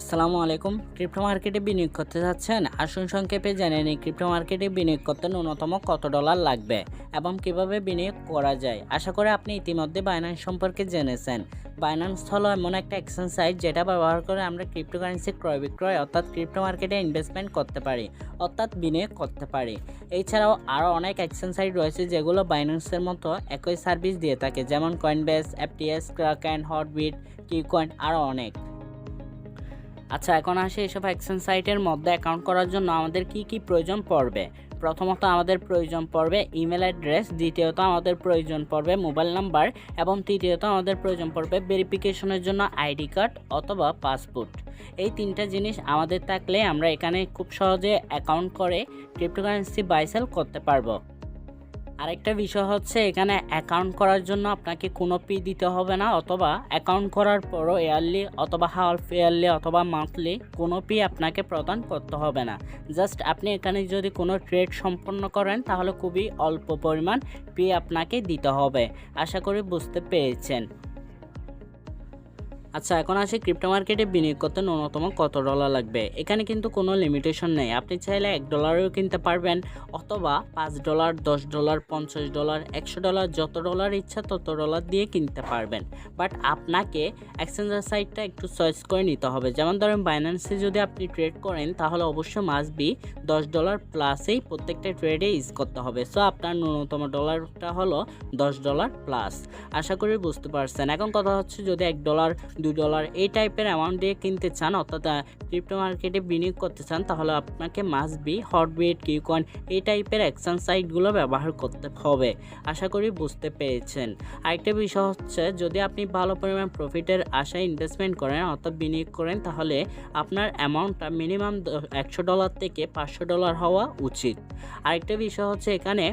আসসালামু আলাইকুম। ক্রিপ্টো মার্কেটে বিনিয়োগ করতে যাচ্ছেন? আসুন সংক্ষেপে জেনে নিই ক্রিপ্টো মার্কেটে বিনিয়োগ করতে ন্যূনতম কত ডলার লাগবে এবং কিভাবে বিনিয়োগ করা যায়। আশা করি আপনি ইতিমধ্যে বাইন্যান্স সম্পর্কে জেনেছেন। বাইন্যান্স হলো এমন একটা এক্সচেঞ্জ সাইট যেটা ব্যবহার করে আমরা ক্রিপ্টোকারেন্সি ক্রয় বিক্রয় অর্থাৎ ক্রিপ্টো মার্কেটে ইনভেস্টমেন্ট করতে পারি অর্থাৎ বিনিয়োগ করতে পারি। এছাড়াও আরও অনেক এক্সচেঞ্জ সাইট রয়েছে যেগুলো বাইন্যান্সের মতো একই সার্ভিস দিয়ে থাকে, যেমন কয়েনবেস, FTX, ক্রাকেন, হটবিট, কিউকয়েন আরও অনেক। আচ্ছা, এখন আসি এসব এক্সচেঞ্জ সাইটের মধ্যে অ্যাকাউন্ট করার জন্য আমাদের কি প্রয়োজন পড়বে। প্রথমত আমাদের প্রয়োজন পড়বে ইমেল অ্যাড্রেস, দ্বিতীয়ত আমাদের প্রয়োজন পড়বে মোবাইল নাম্বার এবং তৃতীয়ত আমাদের প্রয়োজন পড়বে ভেরিফিকেশনের জন্য আইডি কার্ড অথবা পাসপোর্ট। এই তিনটা জিনিস আমাদের থাকলে আমরা এখানে খুব সহজে অ্যাকাউন্ট করে ক্রিপ্টোকারেন্সি বাই সেল করতে পারবো। আরেকটা বিষয় হচ্ছে এখানে অ্যাকাউন্ট করার জন্য আপনাকে কোনো ফি দিতে হবে না, অথবা অ্যাকাউন্ট করার পরও ইয়ারলি অথবা হাফ ইয়ারলি অথবা মান্থলি কোনো ফি আপনাকে প্রদান করতে হবে না। জাস্ট আপনি এখানে যদি কোনো ট্রেড সম্পন্ন করেন তাহলে খুবই অল্প পরিমাণ ফি আপনাকে দিতে হবে। আশা করি বুঝতে পেরেছেন। আচ্ছা, এখন আসি ক্রিপ্টো মার্কেটে বিনিয়োগ করতে ন্যূনতম কত ডলার লাগবে। এখানে কিন্তু কোনো লিমিটেশন নেই, আপনি চাইলে $1 কিনতে পারবেন অথবা $5, $10, $50, $100 যত ডলার ইচ্ছা তত ডলার দিয়ে কিনতে পারবেন। বাট আপনাকে এক্সচেঞ্জার সাইটটা একটু চয়েস করে নিতে হবে। যেমন ধরেন বাইন্যান্সে যদি আপনি ট্রেড করেন তাহলে অবশ্যই মাস্ট বি $10 প্লাসেই প্রত্যেকটা ট্রেডে ইউজ করতে হবে। সো আপনার ন্যূনতম ডলারটা হলো $10 প্লাস। আশা করি বুঝতে পারছেন। এখন কথা হচ্ছে যদি $1, $2 এই টাইপের অ্যামাউন্ট দিয়ে কিনতে চান অর্থাৎ ক্রিপ্টো মার্কেটে বিনিয়োগ করতে চান তাহলে আপনাকে মাস্ট বি হটবিট, কিউকয়েন এই টাইপের এক্সচেঞ্জ সাইটগুলো ব্যবহার করতে হবে। আশা করি বুঝতে পেরেছেন। আরেকটা বিষয় হচ্ছে যদি আপনি ভালো পরিমাণ প্রফিটের আশায় ইনভেস্টমেন্ট করেন অর্থাৎ বিনিয়োগ করেন তাহলে আপনার অ্যামাউন্টটা মিনিমাম $100 থেকে $500 হওয়া উচিত। আরেকটা বিষয় হচ্ছে এখানে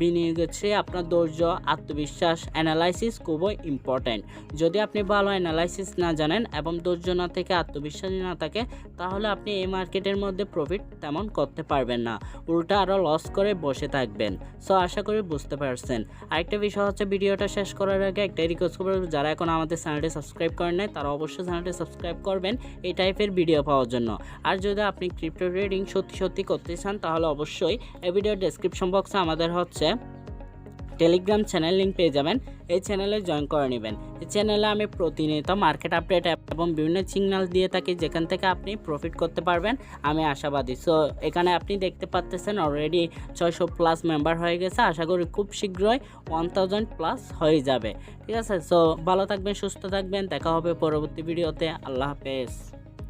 বিনিয়োগের চেয়ে আপনার ধৈর্য, আত্মবিশ্বাস, অ্যানালাইসিস খুবই ইম্পর্ট্যান্ট। যদি আপনি ভালো অ্যানালাইসিস না জানেন এবং ধৈর্য না থেকে আত্মবিশ্বাস না থাকে তাহলে আপনি এই মার্কেটের মধ্যে প্রফিট তেমন করতে পারবেন না, উল্টা আরও লস করে বসে থাকবেন। সো আশা করি বুঝতে পারছেন। আরেকটা বিষয় হচ্ছে ভিডিওটা শেষ করার আগে একটা রিকোয়েস্ট করব, যারা এখন আমাদের চ্যানেলটি সাবস্ক্রাইব করেন নাই তারা অবশ্যই চ্যানেলটি সাবস্ক্রাইব করবেন এই টাইপের ভিডিও পাওয়ার জন্য। আর যদি আপনি ক্রিপ্টো ট্রেডিং সত্যি করতে চান তাহলে অবশ্যই এই ভিডিওর ডেসক্রিপশন বক্সে আমাদের টেলিগ্রাম চ্যানেল লিঙ্ক পেয়ে যাবেন। এই চ্যানেলে জয়েন করে নেবেন। এই চ্যানেলে আমি প্রতিনিয়ত মার্কেট আপডেট এবং বিভিন্ন সিগন্যাল দিয়ে থাকি যেখান থেকে আপনি প্রফিট করতে পারবেন, আমি আশাবাদী। সো এখানে আপনি দেখতে পাচ্ছেন অলরেডি 600+ মেম্বার হয়ে গেছে। আশা করি খুব শীঘ্রই 1000+ হয়ে যাবে। ঠিক আছে, সো ভালো থাকবেন, সুস্থ থাকবেন, দেখা হবে পরবর্তী ভিডিওতে। আল্লাহ হাফেজ।